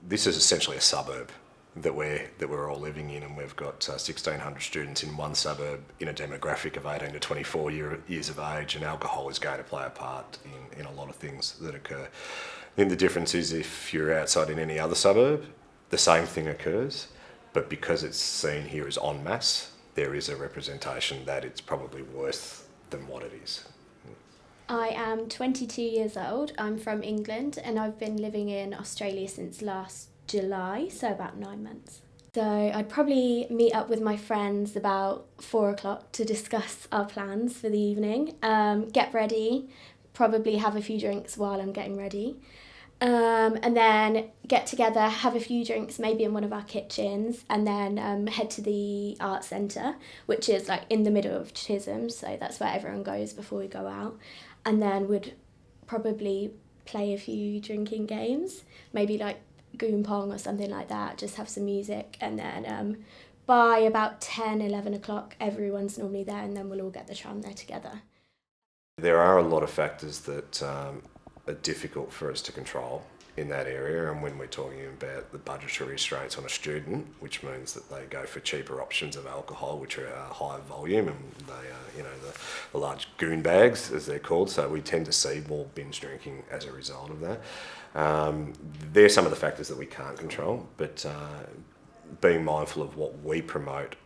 this is essentially a suburb that we're all living in, and we've got 1,600 students in one suburb in a demographic of 18 to 24 years of age, and alcohol is going to play a part in a lot of things that occur. I think the difference is if you're outside in any other suburb, the same thing occurs, but because it's seen here as en masse, there is a representation that it's probably worse than what it is. I am 22 years old. I'm from England and I've been living in Australia since last July, so about 9 months. So I'd probably meet up with my friends about 4 o'clock to discuss our plans for the evening, get ready, probably have a few drinks while I'm getting ready, and then get together, have a few drinks maybe in one of our kitchens, and then head to the art centre, which is like in the middle of Chisholm, so that's where everyone goes before we go out, and then would probably play a few drinking games, maybe like Goon Pong or something like that, just have some music, and then by about 10, 11 o'clock everyone's normally there, and then we'll all get the tram there together. There are a lot of factors that are difficult for us to control in that area, and when we're talking about the budgetary restraints on a student, which means that they go for cheaper options of alcohol, which are higher volume, and they are, the large goon bags, as they're called, so we tend to see more binge drinking as a result of that. They're some of the factors that we can't control, but being mindful of what we promote,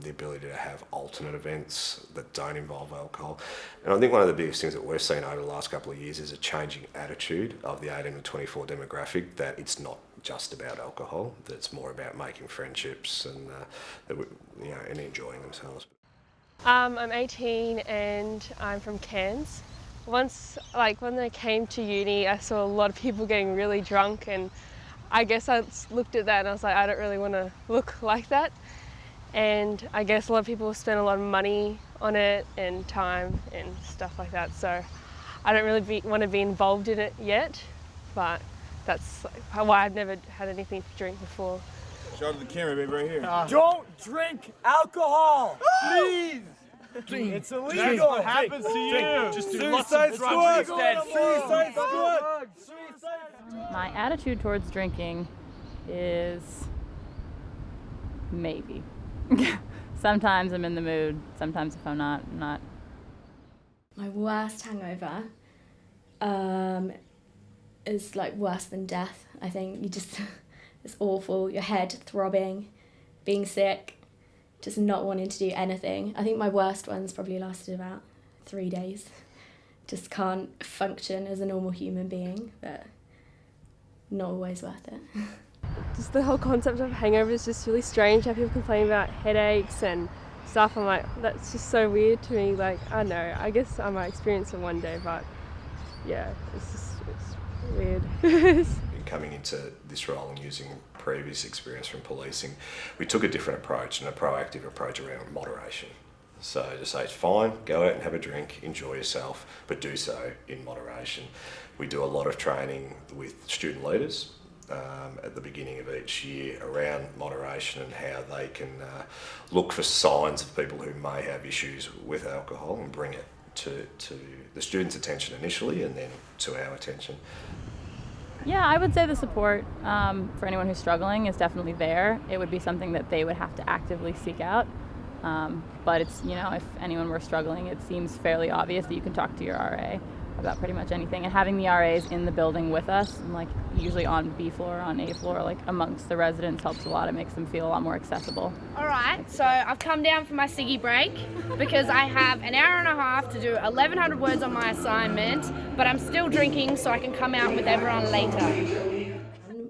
the ability to have alternate events that don't involve alcohol. And I think one of the biggest things that we've seen over the last couple of years is a changing attitude of the 18 to 24 demographic, that it's not just about alcohol, that it's more about making friendships and and enjoying themselves. I'm 18 and I'm from Cairns. Once, when I came to uni, I saw a lot of people getting really drunk, and I guess I looked at that and I was like, I don't really want to look like that. And I guess a lot of people spend a lot of money on it and time and stuff like that, so I don't really want to be involved in it yet, but that's why I've never had anything to drink before. Shout out to the camera, baby, right here. Don't drink alcohol, please. It's illegal. That's what happens to you. Just do lots of drugs instead. Suicide squad. My attitude towards drinking is maybe. Sometimes I'm in the mood, sometimes if I'm not, I'm not. My worst hangover is like worse than death. I think it's awful. Your head throbbing, being sick, just not wanting to do anything. I think my worst ones probably lasted about 3 days. Just can't function as a normal human being, but not always worth it. Just the whole concept of hangover is just really strange. How people complain about headaches and stuff. I'm like, that's just so weird to me. Like, I don't know, I guess I might experience it one day, but yeah, it's weird. Coming into this role and using previous experience from policing, we took a different approach, and a proactive approach around moderation. So to say it's fine, go out and have a drink, enjoy yourself, but do so in moderation. We do a lot of training with student leaders at the beginning of each year around moderation and how they can look for signs of people who may have issues with alcohol and bring it to the students' attention initially, and then to our attention. Yeah, I would say the support for anyone who's struggling is definitely there. It would be something that they would have to actively seek out. But it's, if anyone were struggling, it seems fairly obvious that you can talk to your RA about pretty much anything. And having the RAs in the building with us, and usually on B floor or on A floor, amongst the residents, helps a lot. It makes them feel a lot more accessible. Alright, so I've come down for my ciggy break because I have an hour and a half to do 1,100 words on my assignment, but I'm still drinking so I can come out with everyone later.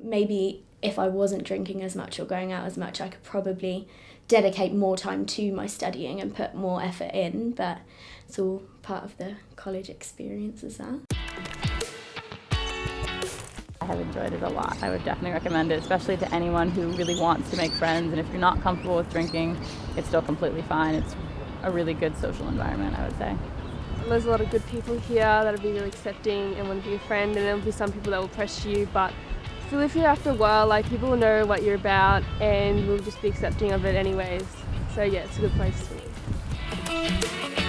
Maybe if I wasn't drinking as much or going out as much, I could probably dedicate more time to my studying and put more effort in, but it's all part of the college experience as that. I have enjoyed it a lot. I would definitely recommend it, especially to anyone who really wants to make friends, and if you're not comfortable with drinking, it's still completely fine. It's a really good social environment, I would say. There's a lot of good people here that'll be really accepting and want to be a friend, and there'll be some people that will pressure you, but if you live here after a while, people will know what you're about and will just be accepting of it anyways. So yeah, it's a good place to live.